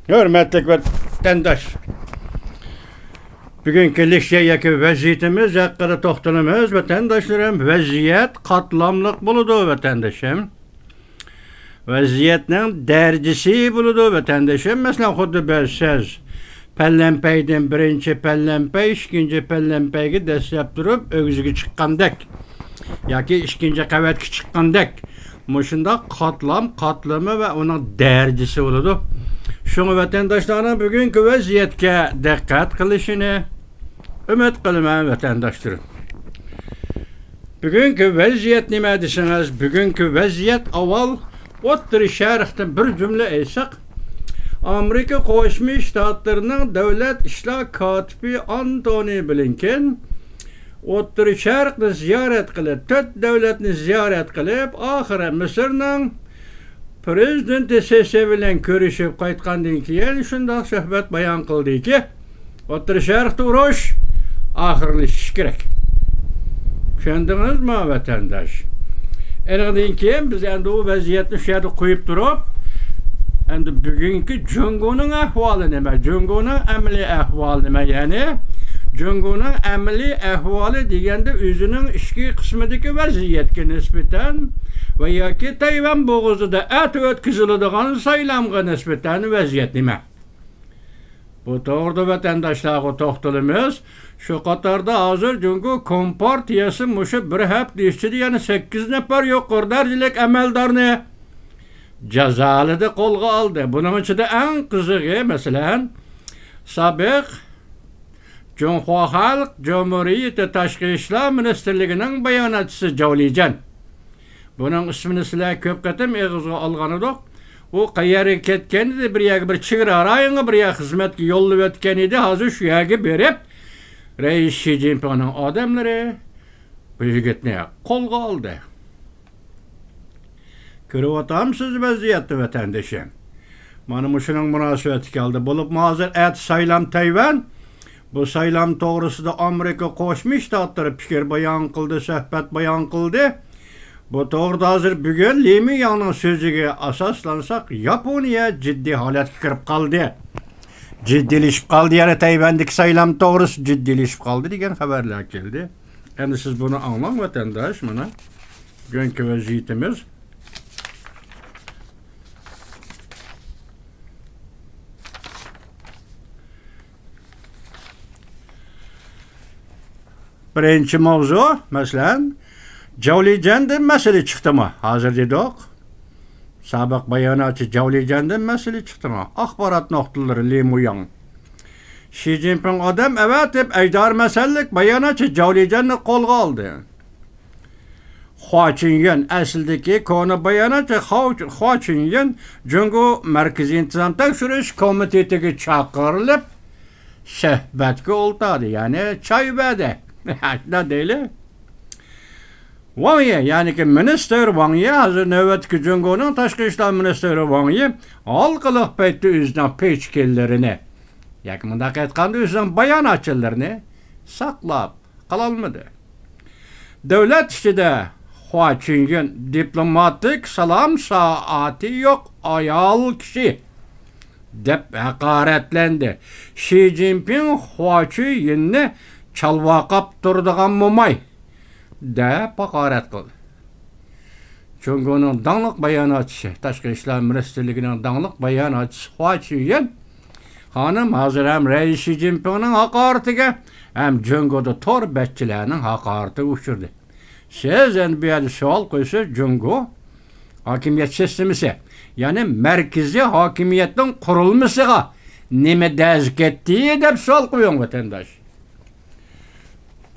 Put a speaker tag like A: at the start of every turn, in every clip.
A: Hürmetli vatandaş, bugünkü Likşeyeki vaziyetimiz hakkında toxtalımız vatandaşlarım, vaziyet katlamlık buludu vatandaşım. Vaziyetinin derecesi buludu vatandaşım. Mesela xuddi bilsiz, pellenpeyden birinci pellenpey, ikinci pellenpeyga dastlab turib o'g'ziga chiqqandek yoki ikkinchi qavatga chiqqandek mushunda qatlami va uning darajasi bo'ladi. Şunu vatandaşlarına bugünkü vaziyetke dikkat kılışını ümit kılman vatandaşlarım. Bugünkü vaziyet nima deseniz, bugünkü vaziyet avval O'rta Sharqda bir cümle aytsak, Amerika Qo'shma Shtatlarining davlat ishlar kotibi Antony Blinken O'rta Sharqni ziyorat qilib, 4 davlatni ziyorat qilib, oxiri Misrning Prezident sesi bilen görüşüp qaytqandan keyin shunday suhbat bayon qildiki, O'rta Sharqda urush oxirlashishi kerak. Tushundingizmi vatandosh? Enadan keyin biz endi u vaziyatni shu yerda qo'yib turib, endi bugungi Jungoning ahvoli nima? Jungoning amaliy ahvoli nima? Ya'ni Jungoning amaliy ahvoli deganda o'zining ichki qismidagi vaziyatga nisbatan va yoki Tayvan bo'g'izida o'tkaziladigan saylamga nisbatan vaziyat nima? Bu to'g'rida vatandoshlarga to'xtalamiz. Shu qatorda hozir Jungo Kompartiyasi mushu bir hafta ichida yana 8 nafar yuqori darajalik amaldorni jazolida qo'lga oldi. Buning ichida eng qizig'i masalan sobiq Jonhua Xalq Jumhuriyati Tashqi ishlar ministrligining bayonotchisi Jolijan. Bunun ismini sizlar ko'p qatam eg'izga olgan edik. U qayerga ketgan edi, bir chegara rayonga bir xizmatga yo'llab o'tgan edi. Hozir shu yerga berib, Reis Xi Jinpingning odamlari bu yigitni qo'lga oldi. Ko'ryapsizsiz vaziyatni vatandoshim. Mana mushuning munosabati keldi. Bo'lib hozir saylam Tayvan. Bu saylam to'g'risida Amerika Qo'shma Shtatlari fikr bayon qildi, suhbat bayon qildi. Bu to'g'rida hozir bugun Li Miyangning so'ziga asoslansak, Yaponiya jiddiy holatga kirib qoldi. Jiddiylashib qoldi, yana Tayvandagi saylam to'g'risi jiddiylashib qoldi degan xabarlar keldi. Endi siz buni anglang vatandosh, mana bugungi vaziyatimiz. Birinchi mavzu, masalan, Jolijandan masala chiqdimi? Hozir dedik. Sobiq bayonotchi Jolijandan masala chiqdimi? Axborot nuqtalari Li Miyang. Xi Jinping odam avatib ajdor masalalik bayonotchi Jolijanni qo'lga oldi. Hua Chunyun aslidagi koni bayonotchi Hua Chunyun Jungo Markaziy intizom tekshirish komitetiga chaqirilib suhbatga o'tadi, ya'ni choybada. Shunday deyli. Wang Yi, ya'ni ki minister Wang Yi, hozir navbatdagi Jungoning tashqi ishlar ministri Wang Yi halqiliq paytda o'zining pechkalarini, yoki bunday aytganda o'zining bayonotchilarini saqlab qololmadi. Davlat ichida Hua Chunyun diplomatik salom soati yo'q ayol kishi deb haqoratlandi. Xi Jinping Hua Chunyunni chalvaqab turadigan mo'may deb haqorat qildi. Jungoning dangliq bayonotchisi, tashqi ishlar ministrligining dangliq bayonotchisi Hua Chunyun xonim hozir ham Reis Xi Jinpingning haqoratiga ham Jungoda to'rbachchilarning haqoratiga uchirdi. Siz endi bu yerda savol qo'ysa, Jungo hokimiyat sistemasi, ya'ni markaziy hokimiyatning qurilmasiga nima daz ketdi deb savol qo'ying vatandosh.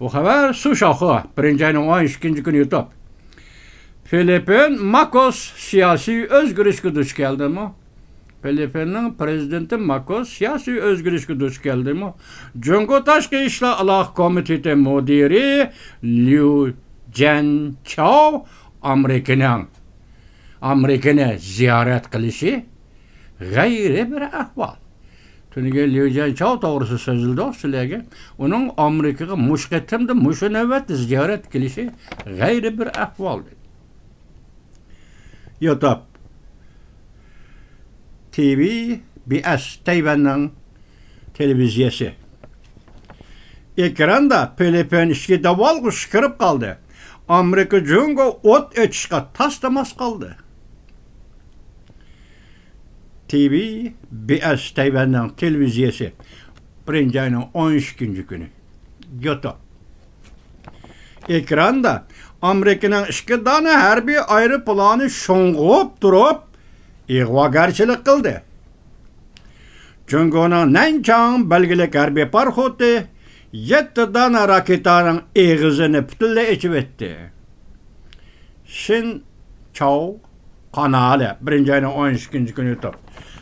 A: Bu xabar Su Shoxi 1-ayning 12-kungi kuni YouTube. Filippin Marcos siyosiy o'zgarishga duch keldimi? Filippinning prezidenti Marcos siyosiy o'zgarishga duch keldimi? Jungo tashqi ishlar aloqa komiteti mudiri Liu Jianchao Amerikani ziyorat qilishi g'ayri bir ahvol. Tünüge Liu Jianchao doğrusu sözüldü o sizlerge. Onun Amerika'ya muşketimde muşunevet ziyaret kilişi gayri bir ahval. YouTube TV BS Tayvan'ın televizyesi. Ekranda Pelepen işki daval kuşkırıp kaldı. Amerika Jungo ot etişka tastamaz kaldı. TV BS Tayvan'ın televizyesi. Birinci ayının 12. günü. YouTube. Ekranda Amerika'nın işki dana her bir ayrı planı şongup durup igvagarçılık kıldı. Jungo'nun Nanchang belgelik harbi parxotu 7 dana raketanın eğizini bütünle içivetti. Shin Chao kanalı birinci ayının 12. günü top.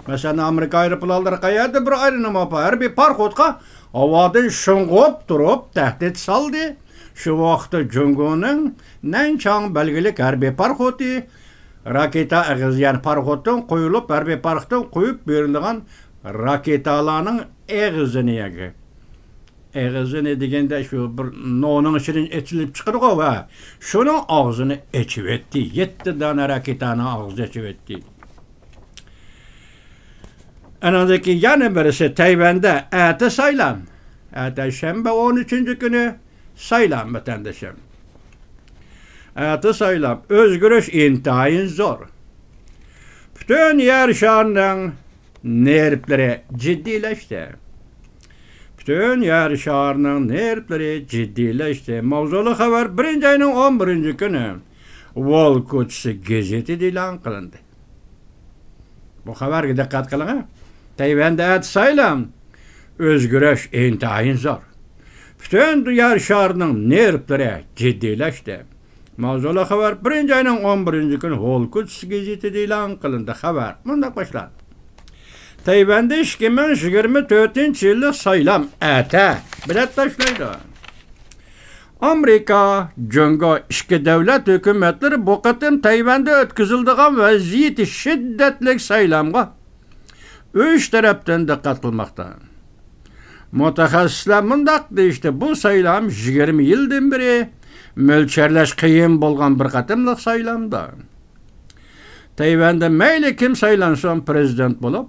A: Mesela Amerika ayrıpılalları kayadı bir ayrınıma harbi parxotka havadan şongup durup tehdit saldı. Şu vaxtda Jungo'nun Nanchang belgelik harbi parxotu raketa eğiz yani parxotun koyulup harbi parxotun koyup verildiğin raketalarının eğizini yegi. Eğizini degende şu bir nonun içinin etilip çıkırıq o ve şunun ağzını eçivetti. 7 tane raketanın ağzını eçivetti. Anadaki yanı birisi Tayvan'da eti saylan. Eti şembe 13. günü saylan vatandaşım. Eti saylan. Özgürüş intayin zor. Bütün yer şarının nervleri ciddileşti. Bütün yer şarının nervleri ciddileşti. Mavzulu haber 1. ayının 11. günü Wall Kutusu gazeti ilan kılındı. Bu haberge dikkat kılın ha. Tayvan'da et saylam. Özgürüş intayin zor. Bütün yer şarının nervleri ciddileşti. Mavzulu haber 1. ayının 11. günü Wall Kutusu gazeti ilan kılındı. Haber. Bundan başlar. Tayvan'da 2024 yılı saylam ete bilet taşlaydı. Amerika, Jungo işki devlet hükümetleri bu katım Tayvan'da ötküzüldüğün vaziyeti şiddetlik saylamga 3 taraftan dikkat kılmakta. Mutaxassislar mundaq deyişti, bu saylam 20 yıldan beri mölçerleş kıyım bolgan bir katımlık saylamda. Tayvan'da meyli kim saylansın prezident bulup,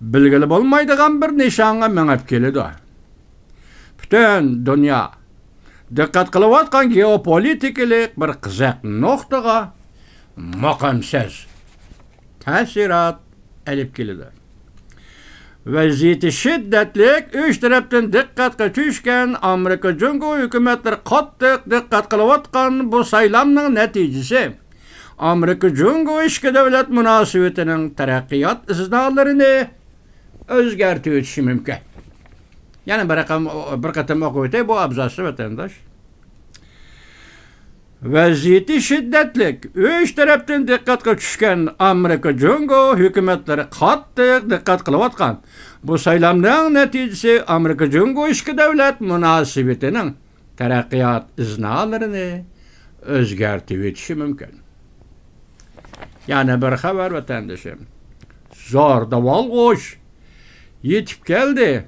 A: bilgili bolmaydigan bir nişanga menep keledi. Bütün dünya dikkat kılıvatkan geopolitikalik bir kızak noktaga makamsız təsirat elip keledi. Vaziyeti şiddetlik 3 taraftan dikkatga düşken Amerika Jungo hükümetleri qattiq dikkat kılıvatkan bu saylamның neticesi Amerika Jungo işki devlet münasebetinin terakkiyat izdağlarını özgertüyüşü mümkün. Yani bir katım okuyutu bu abzası vatandaş. Vaziyeti şiddetlik 3 taraftan dikkatga düşken Amerika Jungo hükümetleri qattiq dikkat kılıvatkan bu saylamның neticesi Amerika Jungo işki devlet münasebetinin terakkiyat izdağlarını özgertüyüşü mümkün. Yani bir haber vatandaşım. Zor daval qoş. Yetip geldi.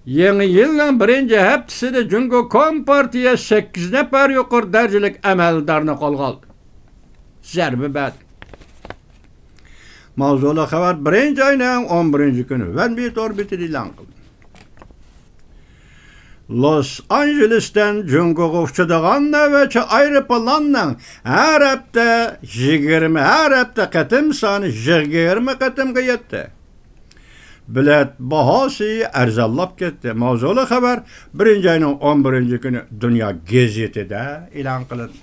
A: Yeni yılın 1. haftasida Jungo Kompartiya 8 nafar yuqori darajalik amaldarni qo'lga oldi. Zarbi bad. Mavzulu xabar 1. ayning 11. kuni Van Bit orbiti e'lon qildi. Los Angeles'ten Jungo'ga uçadigan navbatchi aeroplanning har hafta 20 har hafta qatim soni 20 qatimga yetdi. Bilet bahosi arzonlab ketdi. Mavzulu xabar 1. ayning 11. kuni Dunyo gazetida e'lon qilindi.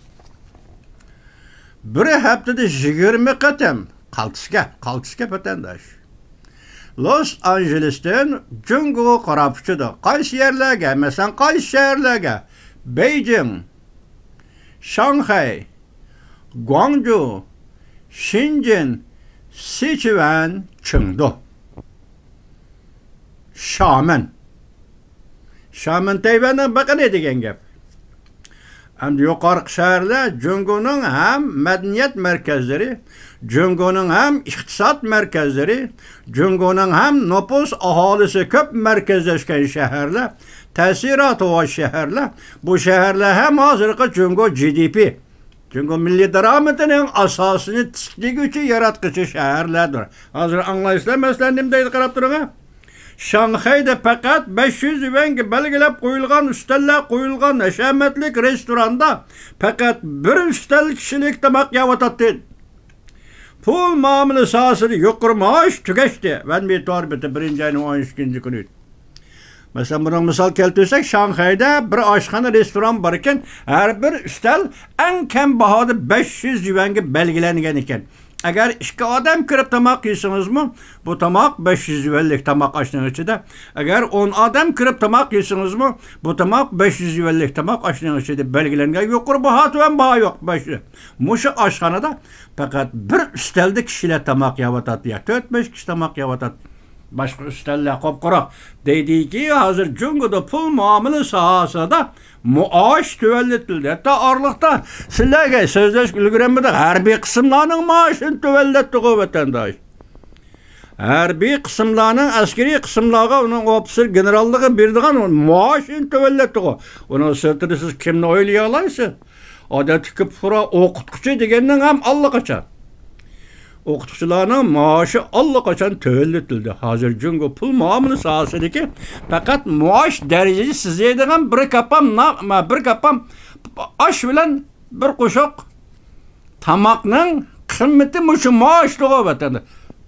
A: Bir haftada 20 qatim qaltisga vatandaş. Los Angeles'ten Jungo qarab uçadi. Qaysi yerlarga, masalan, qaysi shaharlarga? Beijing, Shanghai, Guangzhou, Shenzhen, Sichuan, Chengdu. Şaman Tayvan'dan bakın ne degan gap. Hem yukarı şehirler Cungo'nun hem medeniyet merkezleri, Cungo'nun hem iktisat merkezleri, Cungo'nun hem nüfus ahalisi köp merkezleşken şehirler, tesiratı o şehirler, bu şehirler hem hazırki Cungo GDP, Cungo milli darametinin asasını tisli gücü yaratkıcı şehirlerdir. Hazır anlayışlar meslenimdeydi qarab durun. Şanghay'da fakat 500 yuan belgilep koyulgan, üsteller koyulgan eşemetlik restoranda fakat bir üstel kişilik tamak yavatatdı. Pul mamılı sahasını yukarı maaş tükeşti. Ben bir torbeti 1. ayının 13. günü. Mesela buna misal keltirsek Şanghay'da bir aşkhana restoran barken her bir üstel en kem bahada 500 yuan belgilengen iken. Eğer iki adam kırıp tamak yiyorsunuz mu? Bu tamak 500 yuvanlık tamak aşının içinde. Eğer 10 adam kırıp tamak yiyorsunuz mu? Bu tamak 500 yuvanlık tamak aşının içinde belgelengen. Yukarı baha tüven baha yok. Muşu aşkhanada fakat bir üstelde kişiler tamak yavatat ya. 4-5 kişi tamak yavatat. Başka üsteller kopkura. Dedi ki hazır Cungo'da pul muamele sahasında maaş tüvelletildi. Hatta arlıkta sizlerge sözleşik ülgürenmede harbiy kısımlarının maaşını tüvelletti o vatandaş. Harbiy kısımlarının askeri kısımlarına onun ofisir generallığı birdiğen maaşını tüvelletti o. Onun sırtını siz kimle oylayalaysa? Adeti kıpkura okutkucu degenden hem Allah kaçar. Okutuşçularının maaşı Allah kaçan tövəllətildi. Hazır Cungo pul muamele sahasındaki fakat maaş derecesi size edilen bir kapam aş bilen bir kuşak tamakның kıymeti muşu maaşlığı vatanda.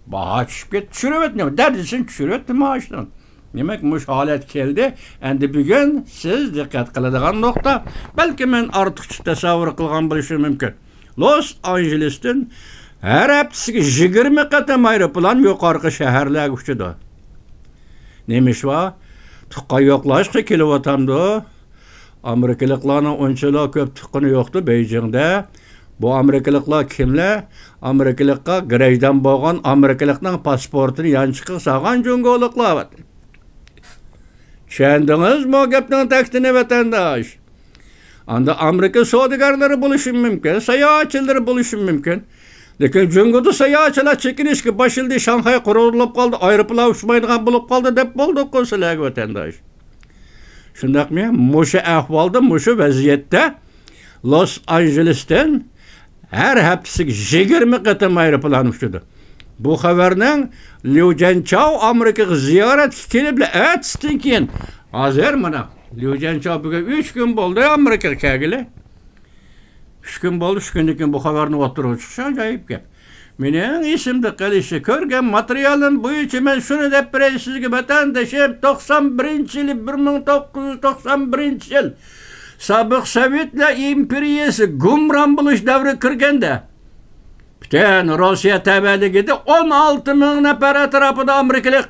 A: Baha düşürüp etmiyor. Derecesini düşürüp etti maaştan. Demek muş halet geldi. Endi bugün siz dikkat kıladigan nokta. Belki men artık tasavvur kılgan bilişim mümkün. Los Angeles'tin her hepsi 20 qatam aeroplan yuqorqi shaharlarga uchadi. Nemish va? Tuqqa yo'qlashga kelyapti. Amerikaliklarning unchalar ko'p tuqqani yo'qdi Beijingda. Bu Amerikaliklar kimlar? Amerikalikqa grejdan bo'lgan Amerikalikning pasportini yanchiqib salgan Jungoliklar. Tushundingizmi gapning taktini vatandosh? Anda Amerika savdogarlari bo'lishi mumkin, sayohatchilar bo'lishi mumkin. Lekin Cungo'da sayohatchilar chekinishga boshildi, Shanxay qurilib qoldi, aeroplan uçmaydigan bo'lib qoldi deb bo'ldi-ku sizlarga vatandosh. Shundaqmi? Mushu ahvolda, mushu vaziyatda Los Angelesdan her haftasida 20 qatam aeroplan uçdi. Bu xabarning Liu Jianchao Amerikaga ziyorat kelib, atishdan keyin hozir mana Liu Jianchao bugun 3 kun bo'ldi Amerikaga kelgili. 3 gün bo'ldi, 3 kundan keyin bu xabarni o'tirib chiqish ajoyib gap. Mening esimda qolishi, ko'rgan materialim bo'yicha men shuni deb beray sizga vatandoshim, 91-yil 1991-yil sobiq Sovetlar imperiyasi gumron bo'lish davri kirganda butun Rossiya tabiatligida 16 ming nafar atrofida amerikalik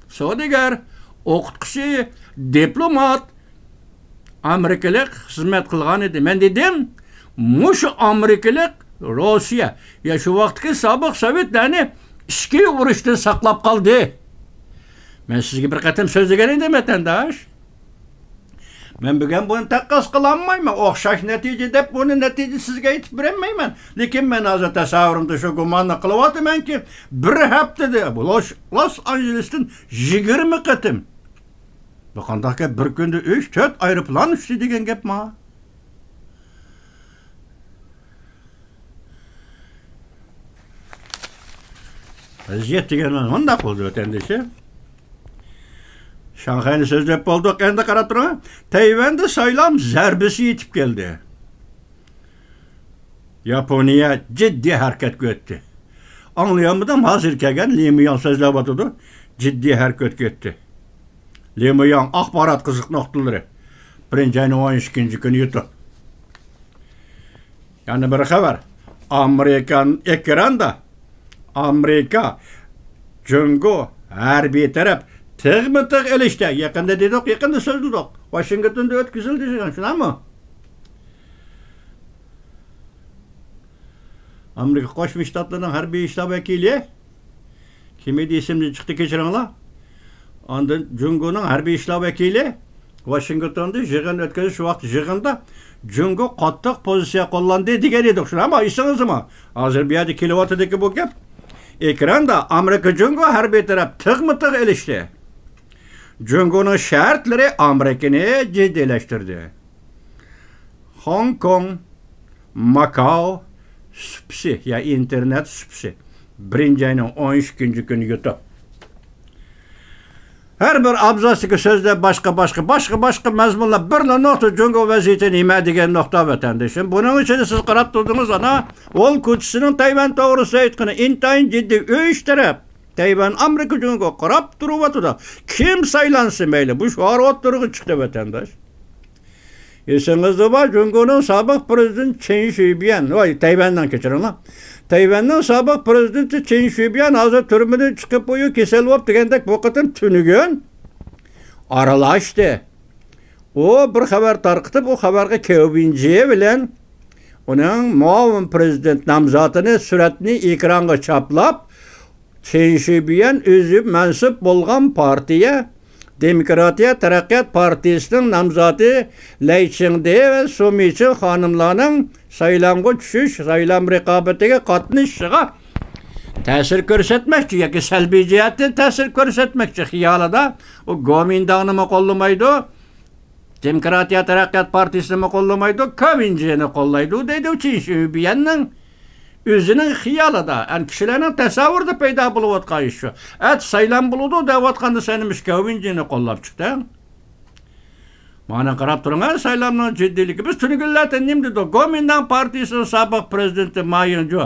A: savdogar, o'qituvchi, diplomat amerikalik xizmat qilgan edi. Men dedim, mush Amerikalik Rossiya ya şu vaqtki sobiq Sovetlarni ichki urushdan saqlab qoldi. Men sizga bir qatam so'zlagan edim vatandosh. Men bugun buni taqqos qilolmayman. O'xshash natija deb buni natija sizga aytib bermayman. Lekin men hozir tasavvurimda shu gumonni qilyapmanki, bir haftada Los Angelesdan 20 qatam. Bu qanday gap, bir kunda 3-4 aeroplan uchdi degan gapmi? Vaziyet deganlar bunday bo'ldi vatandoshi. Shanxayni so'zlab bo'ldik, endi qarab turing. Tayvanda saylam zarbisi yetib keldi. Yaponiya ciddi harakatga o'tdi. Anlayamadım, hozir kelgan Limyan so'zlab o'tdi. Ciddi harakatga o'tdi. Limyan axborot qiziq nuqtalari 1. ayning 12 kuni yutdi. Yana bir xabar. Amerikan ekranda Amerika, Cungo, harbiy taraf tig'mi-tig' ilishdi. Yaqinda dedik, yaqinda so'zladik. Washingtonda o'tkazildi degan, shunami? Amerika Qo'shma Shtatlarining harbiy shtab vakili kim edi, ismini chiqdi, kechiringlar. Ondan Cungo'ning harbiy shtab vakili Washingtonda yig'in o'tkazish vaqti yig'inda Jungo qattiq pozitsiya qo'llandi degan edik. Shuni ham eslingizmi? Hozir bu yerda kelyaptidiki bu gap. Ekranda Amerika Jungo harbiy taraf tig'mi-tig' ilishdi. Jungoning shartlari Amerikani jiddiylashtirdi. Hong Kong, Macao supsi ya internet supsi. 1-ayning 12 kuni yutib. Her bir abzasdagi so'zda boshqa mazmunlar bir nokta Jungo vaziyati nima degan nokta vatandoshim. Buning uchun siz qarab turdingiz ana, ol ko'chisining Tayvan to'g'risida aytgani intayin jiddiy uch taraf Tayvan Amerika Jungo qarab turibdi. Kim saylansa mayli, bu shor o'ttirg'i chiqdi vatandosh. Esingizda bor, Jungoning sobiq prezidenti Chen Shui-bian, Tayvandan kechiringlar. Tayvanning sobiq prezidenti Chen Shui-bian hozir turmadan chiqib qo'yib kasal bo'lib degandek bu qatim tunugun aralashdi. U bir xabar tarqitib, u xabarga Kevinji bilan uning muavin prezident nomzodini suratni ekranga chaplab, Chen Shui-bian o'zi mansub bo'lgan partiya Demokratiya Taraqqiyot partiyasining nomzodi Lei Chingde va Sumichi xonimlarning saylanga tushish, saylam raqobatiga qatnashishiga ta'sir ko'rsatmoqchi yoki salbiy jihatdan ta'sir ko'rsatmoqchi xiyolida u Gomindangni qo'llamaydi, Demokratiya Taraqqiyot partiyasini qo'llamaydi, Kevinjini qo'llaydi deydi Chen Shui-bianning o'zining xiyolida, kishilarning tasavvurida paydo bo'layotgan ish shu. Saylan bo'ladi deyotganda senimiz Kevinjini qo'llab chiqdi. Mana qarab turing, saylanning jiddiyligi. Biz tunugunlarda nim dedi? Gomindang partiyasining sobiq prezidenti Ma Ying-ju.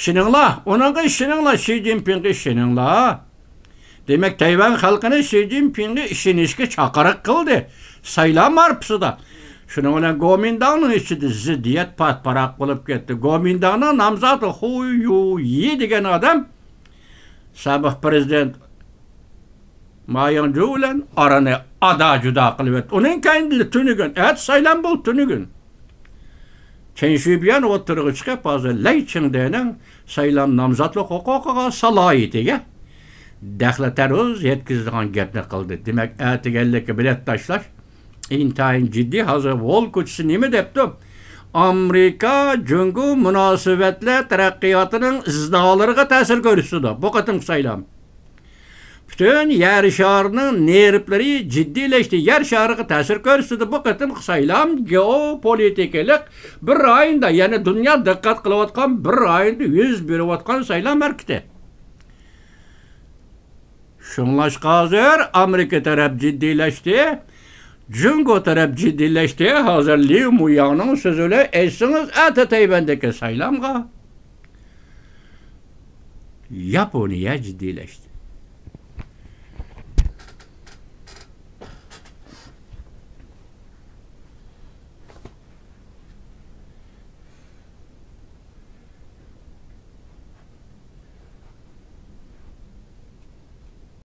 A: Shininglar, unaqa shininglar, Xi Jinpingga shininglar. Demak, Tayvan xalqini Xi Jinpingga ishonishga chaqiriq qildi. Saylan marpisida. Shuning bilan Gomindangning ichida ziddiyat patparaq bo'lib ketdi. Gomindangning nomzodi Hu Yi degan odam sobiq prezident Ma Ying-ju bilan orani juda qilib etdi. Uning kendili tunugun, saylan bo'ldi tunugun. Chen Shui-bian o'tirg'i chiqib, hozir Lei Chingdening saylan nomzodlik huquqiga salohiyatiga daxli taruz yetkazadigan gapni qildi. Demak, atiganlikka bilet tashlash intayin jiddiy. Hozir Wall ko'chisi nima debdi? Amerika Jungo munosabatlar taraqqiyotining izdolariga ta'sir ko'rsatdi. Bu qatim saylan. Bütün yer şarının nervleri ciddileşti. Yer şarıga ta'sir ko'rsatdi. Bu qatim saylan geopolitikalik bir ayında, yani dünya diqqat qilayotgan bir ayında yüz berayotgan saylan markiti. Shunlashqa hozir Amerika taraf jiddiylashdi. Jungo taraf jiddiylashdi. Hozir Li Muyangning so'zini aytsangiz, Tayvandagi saylanga Yaponiya jiddiylashdi.